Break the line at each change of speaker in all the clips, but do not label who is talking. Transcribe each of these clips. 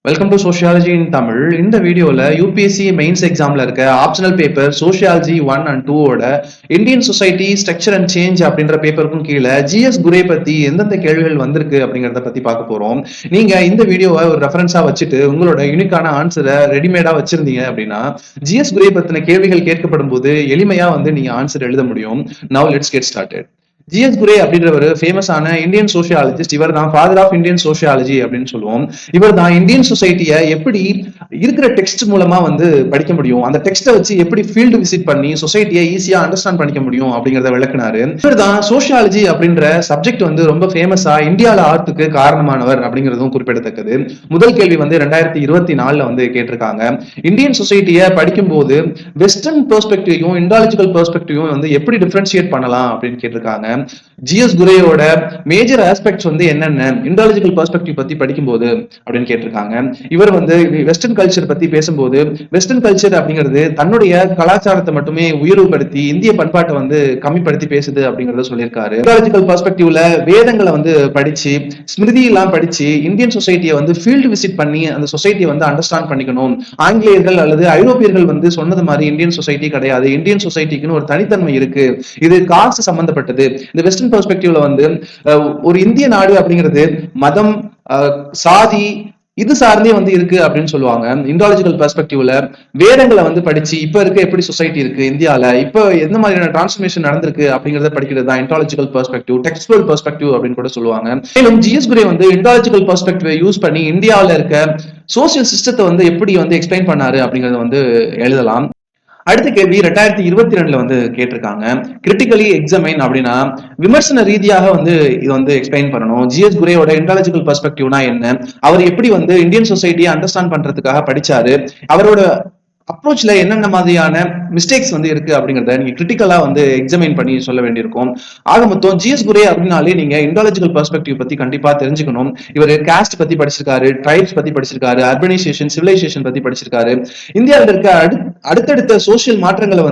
Welcome to sociology இன் தமிழ். இந்த வீடியோல UPSC mains எக்ஸாம்ல இருக்க ஆப்ஷனல் பேப்பர் சோஷியாலஜி 1 and 2 ஓட Indian society structure and change அப்படின்ற பேப்பருக்கும் கீழே ஜிஎஸ் குரே பத்தி எந்தெந்த கேள்விகள் வந்திருக்கு அப்படிங்கறத பத்தி பார்க்க போறோம். நீங்க இந்த வீடியோவை ஒரு ரெஃபரன்ஸா வச்சுட்டு உங்களோட யூனிக்கான ஆன்சரை ரெடிமேடா வச்சிருந்தீங்க அப்படின்னா ஜிஎஸ் குரே பத்தின கேள்விகள் கேட்கப்படும் போது எளிமையா நீங்க ஆன்சர் எழுத முடியும். Now let's get started. GS Cooray அப்படின்றவர் ஃபேமஸான இந்தியன் சோஷியாலஜிஸ்ட். இவர் தான் ஃபாதர் ஆஃப் இந்தியன் சோஷியாலஜி அப்படின்னு சொல்லுவோம். இவர் தான் இந்தியன் சொசைட்டியை எப்படி இருக்கிற டெக்ஸ்ட் மூலமா படிக்க முடியும், அந்த டெக்ஸ்ட்டை வச்சு எப்படி ஃபீல்டு விசிட் பண்ணி சொசைட்டியை ஈஸியா அண்டர்ஸ்டாண்ட் பண்ணிக்க முடியும் அப்படிங்கறத விளக்குனாரு. இவர் தான் சோஷியாலஜி அப்படின்ற சப்ஜெக்ட் ரொம்ப ஃபேமஸா இந்தியால ஆர்த்துக்கு காரணமானவர் அப்படிங்கிறதும் குறிப்பிடத்தக்கது. முதல் கேள்வி 2024 கேட்டிருக்காங்க. இந்தியன் சொசைட்டியை படிக்கும் போது வெஸ்டர்ன் பெர்ஸ்பெக்டிவும் இண்டாலஜிக்கல் பெர்ஸ்பெக்டிவும் எப்படி டிஃபரன்ஷியேட் பண்ணலாம் அப்படின்னு கேட்டிருக்காங்க. ஜிஎஸ் குரேயோட மேஜர் ஆஸ்பெக்ட்ஸ் என்னென்ன இண்டாலஜிக்கல் பெர்ஸ்பெக்டிவ் பத்தி படிக்கும்போது அப்படின்னு கேட்டிருக்காங்க. இவர் வெஸ்டர்ன் கல்ச்சர் பத்தி பேசும்போது வெஸ்டர்ன் கல்ச்சர் அப்படிங்கிறது தன்னுடைய கலாச்சாரத்தை மட்டுமே உயர்வுபடுத்தி இந்திய பண்பாட்டை கம்மிப்படுத்தி பேசுது அப்படிங்கறத சொல்லியிருக்காரு. இண்டாலஜிக்கல் பெர்ஸ்பெக்டிவ்ல வேதங்களை படிச்சு ஸ்மிருதி எல்லாம் படிச்சு இந்தியன் சொசைட்டியை ஃபீல்டு விசிட் பண்ணி அந்த சொசைட்டியை அண்டர்ஸ்டாண்ட் பண்ணிக்கணும். ஆங்கிலேயர்கள் அல்லது ஐரோப்பியர்கள் சொன்னது மாதிரி இந்தியன் சொசைட்டி கிடையாது. இந்தியன் சொசைட்டிக்குன்னு ஒரு தனித்தன்மை இருக்கு. இது காஸ்ட் சம்பந்தப்பட்டது. இந்த வெஸ்டர்ன் பெர்ஸ்பெக்டிவ்ல ஒரு இந்திய நாடு அப்படிங்கிறது மதம், சாதி இது சார்ந்தே இருக்கு அப்படின்னு சொல்லுவாங்க. இண்டாலஜிக்கல் பெர்ஸ்பெக்டிவ்ல வேதங்களை படிச்சு இப்ப இருக்க எப்படி சொசைட்டி இருக்கு இந்தியால, இப்ப எந்த மாதிரியான டிரான்ஸ்ஃபர்மேஷன் நடந்திருக்கு அப்படிங்கறத படிக்கிறது தான் இண்டாலஜிக்கல் பெர்ஸ்பெக்டிவ், டெக்ஸ்டுவல் பெர்ஸ்பெக்டிவ் அப்படின்னு கூட சொல்லுவாங்க. மேலும் ஜிஎஸ் குரே இண்டாலஜிக்கல் பெர்ஸ்பெக்டிவ் யூஸ் பண்ணி இந்தியாவில இருக்க சோசியல் சிஸ்டத்தை எப்படி எக்ஸ்பிளைன் பண்ணாரு அப்படிங்கறத எழுதலாம். அடுத்த கேள்வி 2022 கேட்டிருக்காங்க. கிரிட்டிக்கலி எக்ஸாமைன் அப்படின்னா விமர்சன ரீதியாக இது எக்ஸ்பிளைன் பண்ணணும். ஜிஎஸ் குரேயோட இண்டாலஜிக்கல் பெர்ஸ்பெக்டிவ்னா என்ன, அவர் எப்படி இந்தியன் சொசைட்டியை அண்டர்ஸ்டாண்ட் பண்றதுக்காக படிச்சாரு, அவரோட அப்ரோச்ல என்னென்ன மாதிரியான மிஸ்டேக்ஸ் இருக்கு அப்படிங்கறத நீங்க கிரிட்டிக்கலா எக்ஸாமின் பண்ணி சொல்ல வேண்டியிருக்கும். ஆக மொத்தம் ஜிஎஸ் குரே அப்படின்னாலே நீங்க இண்டாலஜிக்கல் பெர்ஸ்பெக்டிவ் பத்தி கண்டிப்பா தெரிஞ்சுக்கணும். இவர் காஸ்ட் பத்தி படிச்சிருக்காரு, ட்ரைப்ஸ் பத்தி படிச்சிருக்காரு, அர்பனைசேஷன், சிவிலைசேஷன் பத்தி படிச்சிருக்காரு. இந்தியாவில் இருக்க அடுத்தடுத்த சோசியல் மாற்றங்களை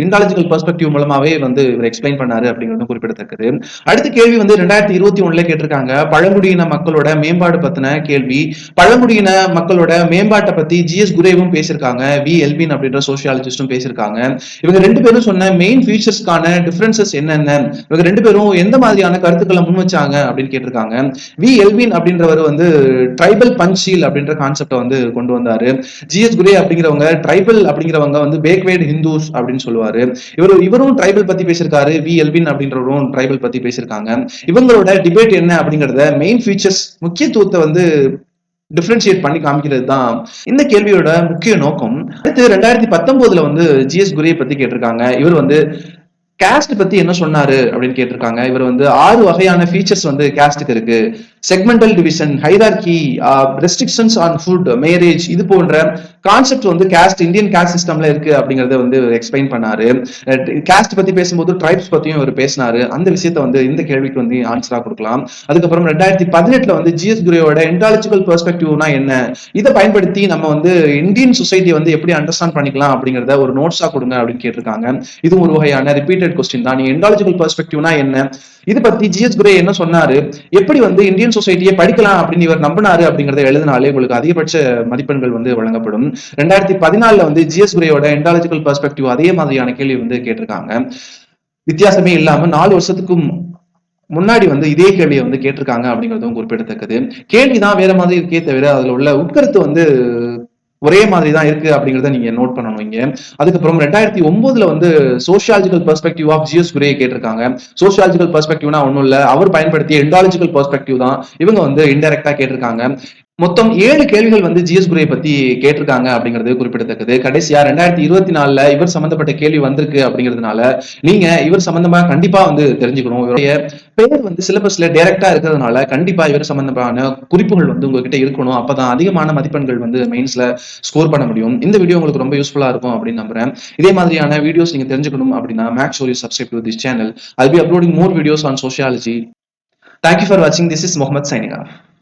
இண்டாலஜிக்கல் பெர்ஸ்பெக்டிவ் மூலமாவே இவர் எக்ஸ்பிளைன் பண்ணாரு அப்படிங்கிறது குறிப்பிடத்தக்கது. அடுத்த கேள்வி 2021 கேட்டிருக்காங்க. பழங்குடியின மக்களோட மேம்பாடு பத்தின கேள்வி. பழங்குடியின மக்களோட மேம்பாட்டை பத்தி ஜிஎஸ் குரேவும் பேசியிருக்காங்க, வி எல்வின் அப்படின்ற சோஷியாலஜிஸ்டும் பேசியிருக்காங்க. இவங்க ரெண்டு பேரும் சொன்ன மெயின் ஃபீச்சர்ஸ்க்கான டிஃபரன்சஸ் என்னென்ன, இவங்க ரெண்டு பேரும் எந்த மாதிரியான கருத்துக்களை முன் வச்சாங்க அப்படின்னு கேட்டிருக்காங்க. வி எல்வின் அப்படின்றவர் ட்ரைபல் பஞ்ச் அப்படின்ற கான்செப்டை கொண்டு வந்தாரு. ஜிஎஸ் குரே அப்படிங்கிறவங்க ட்ரைபல் அப்படிங்கிறவங்க பேக்வேர்டு ஹிந்துஸ் அப்படின்னு சொல்லுவாரு. இவரும் ட்ரைபல் பத்தி பேசியிருக்காரு, வி எல்வின் அப்படின்றவரும் ட்ரைபல் பத்தி பேசியிருக்காங்க. இவங்களோட டிபேட் என்ன அப்படிங்கறத மெயின் ஃபீச்சர்ஸ் முக்கியத்துவத்தை டிஃபரன்ஷியேட் பண்ணி காமிக்கிறது தான் இந்த கேள்வியோட முக்கிய நோக்கம். அடுத்து 2019 ஜிஎஸ் குரே பத்தி கேட்டிருக்காங்க. இவர் காஸ்ட் பத்தி என்ன சொன்னாரு அப்படின்னு கேட்டிருக்காங்க. இவர் 6 வகையான ஃபீச்சர்ஸ் காஸ்டுக்கு இருக்கு. Segmental division, hierarchy, restrictions on food, marriage, இது போன்ற கான்செப்ட் காஸ்ட் இந்தியன் காஸ்ட் சிஸ்டம்ல இருக்கு அப்படிங்கறத எக்ஸ்பிளைன் பண்ணாரு. காஸ்ட் பத்தி பேசும்போது ட்ரைப்ஸ் பத்தியும் இவர் பேசினாரு. அந்த விஷயத்த இந்த கேள்விக்கு ஆன்சரா கொடுக்கலாம். அதுக்கப்புறம் 2018 ஜிஎஸ் குரேயோட இண்டாலஜிக்கல் பெர்ஸ்பெக்டிவ்னா என்ன, இதை பயன்படுத்தி நம்ம இந்தியன் சொசைட்டி எப்படி அண்டர்ஸ்டாண்ட் பண்ணிக்கலாம் அப்படிங்கறத ஒரு நோட்ஸா கொடுங்க அப்படின்னு கேட்டிருக்காங்க. இதுவும் ஒரு வகையான ரிப்பீட்டட் கொஸ்டின் தான். நீங்க இண்டாலஜிக்கல் பெர்ஸ்பெக்டிவ்னா என்ன, இதை பத்தி ஜிஎஸ் குரே என்ன சொன்னாரு, எப்படி இந்தியன் சொசைட்டியை படிக்கலாம் அப்படின்னு இவர் நம்பினாரு அப்படிங்கறத எழுதினாலே உங்களுக்கு அதிகபட்ச மதிப்பெண்கள் வழங்கப்படும். 2014 ஜிஎஸ் குரேயோட இண்டாலஜிக்கல் பெர்ஸ்பெக்டிவ் அதே மாதிரியான கேள்வி கேட்டிருக்காங்க. வித்தியாசமே இல்லாம 4 வருஷத்துக்கும் முன்னாடி இதே கேள்வியை கேட்டிருக்காங்க அப்படிங்கறதும் குறிப்பிடத்தக்கது. கேள்விதான் வேற மாதிரி இருக்கே தவிர அதுல உள்ள உட்கருத்து ஒரே மாதிரி தான் இருக்கு அப்படிங்கறத நீங்க நோட் பண்ணணும் இங்க. அதுக்கப்புறம் 2009 sociological perspective of GS Ghurye கேட்டிருக்காங்க. சோஷியாலஜிக்கல் பெர்ஸ்பெக்டிவ்னா ஒண்ணும் இல்ல, அவர் பயன்படுத்திய இண்டாலஜிக்கல் பெர்ஸ்பெக்டிவ் தான் இவங்க இன்டைரக்டா கேட்டிருக்காங்க. மொத்தம் 7 கேள்விகள் ஜிஎஸ் குரே பத்தி கேட்டிருக்காங்க அப்படிங்கிறது குறிப்பிடத்தக்கது. கடைசியா 2024 இவர் சம்பந்தப்பட்ட கேள்வி வந்திருக்கு அப்படிங்கிறதுனால நீங்க இவர் சம்பந்தமா கண்டிப்பா தெரிஞ்சுக்கணும். இவருடைய பேர் சிலபஸ்ல டைரக்டா இருக்கிறதுனால கண்டிப்பா இவர் சம்பந்தமான குறிப்புகள் உங்ககிட்ட இருக்கணும். அப்பதான் அதிகமான மதிப்பெண்கள் மெயின்ஸ்ல ஸ்கோர் பண்ண முடியும். இந்த வீடியோ உங்களுக்கு ரொம்ப யூஸ்ஃபுல்லா இருக்கும் அப்படின்னு நம்புறேன். இதே மாதிரியான வீடியோஸ் நீங்க தெரிஞ்சுக்கணும் அப்படின்னா make sure you subscribe to this channel. I'll be uploading more videos on sociology. Thank you for watching. This is Mohammed signing off.